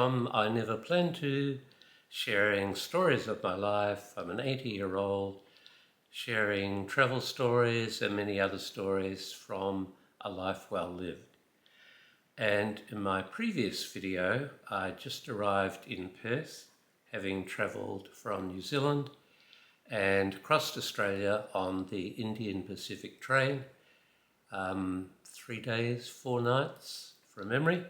from I Never Planned To, sharing stories of my life. I'm an 80-year-old sharing travel stories and many other stories from a life well lived. And in my previous video, I just arrived in Perth, having travelled from New Zealand and crossed Australia on the Indian Pacific train, 3 days, 4 nights from memory.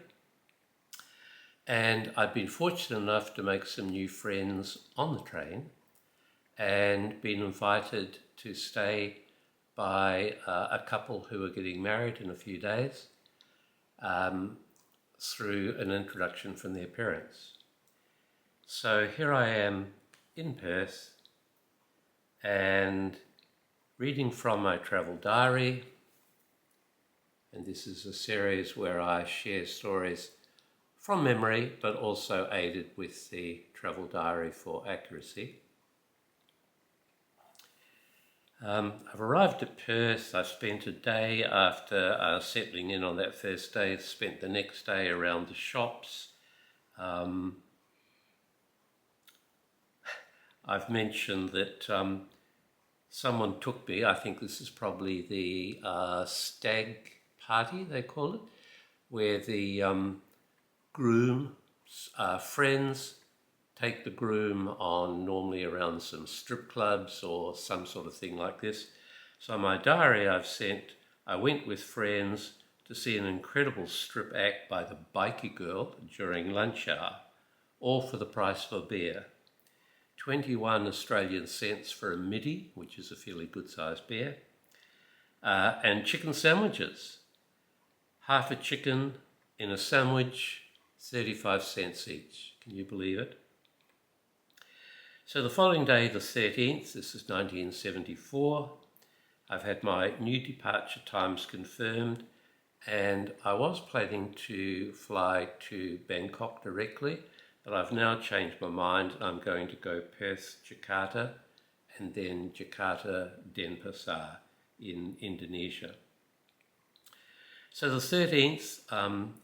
And I'd been fortunate enough to make some new friends on the train and been invited to stay by a couple who were getting married in a few days through an introduction from their parents. So here I am in Perth and reading from my travel diary, and this is a series where I share stories from memory but also aided with the travel diary for accuracy. I've arrived at Perth. I've spent a day after settling in on that first day, spent the next day around the shops. I've mentioned that someone took me, I think this is probably the stag party, they call it, where the groom's friends take the groom on normally around some strip clubs or some sort of thing like this. So in my diary I went with friends to see an incredible strip act by the Bikie Girl during lunch hour, all for the price of a beer. 21 Australian cents for a midi, which is a fairly good sized beer, and chicken sandwiches. Half a chicken in a sandwich, 35 cents each. Can you believe it? So the following day, the 13th, this is 1974, I've had my new departure times confirmed, and I was planning to fly to Bangkok directly, but I've now changed my mind. I'm going to go Perth, Jakarta, and then Jakarta, Denpasar in Indonesia. So the 13th,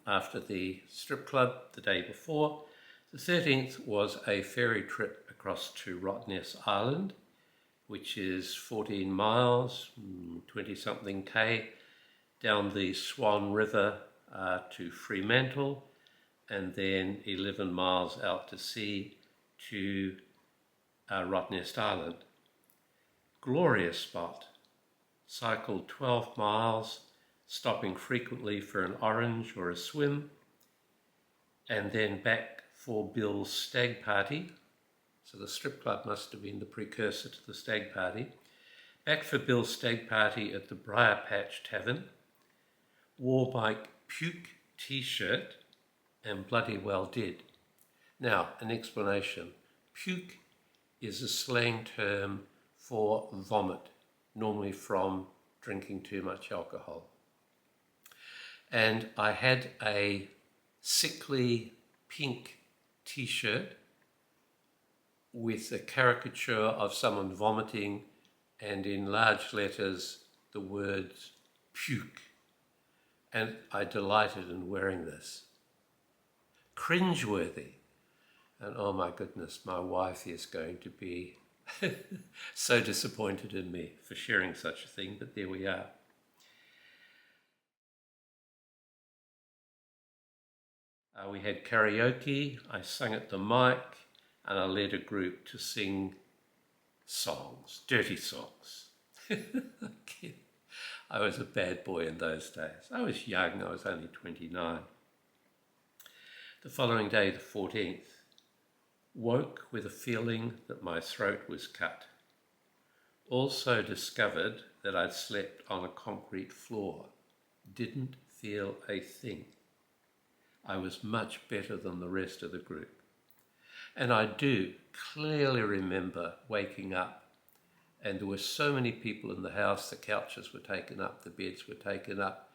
after the strip club the day before, the 13th was a ferry trip across to Rottnest Island, which is 14 miles, 20-something K, down the Swan River to Fremantle, and then 11 miles out to sea to Rottnest Island. Glorious spot. Cycled 12 miles, stopping frequently for an orange or a swim, and then back for Bill's stag party. So the strip club must have been the precursor to the stag party. Back for Bill's stag party at the Briar Patch Tavern. Wore my puke t-shirt and bloody well did. Now, an explanation. Puke is a slang term for vomit, normally from drinking too much alcohol. And I had a sickly pink t-shirt with a caricature of someone vomiting and in large letters the words puke. And I delighted in wearing this. Cringeworthy. And oh my goodness, my wife is going to be so disappointed in me for sharing such a thing, but there we are. We had karaoke, I sang at the mic, and I led a group to sing songs, dirty songs. I was a bad boy in those days. I was young, I was only 29. The following day, the 14th, woke with a feeling that my throat was cut. Also discovered that I'd slept on a concrete floor. Didn't feel a thing. I was much better than the rest of the group. And I do clearly remember waking up, and there were so many people in the house, the couches were taken up, the beds were taken up,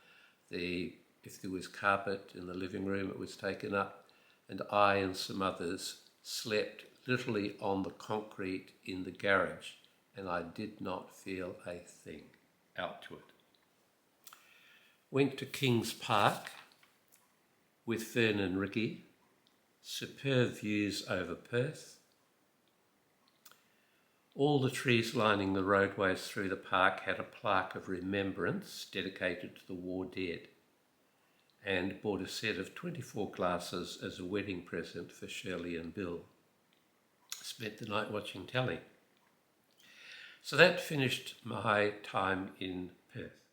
if there was carpet in the living room, it was taken up, and I and some others slept literally on the concrete in the garage, and I did not feel a thing out to it. Went to Kings Park with Fern and Ricky, superb views over Perth. All the trees lining the roadways through the park had a plaque of remembrance dedicated to the war dead, and bought a set of 24 glasses as a wedding present for Shirley and Bill. Spent the night watching telly. So that finished my time in Perth.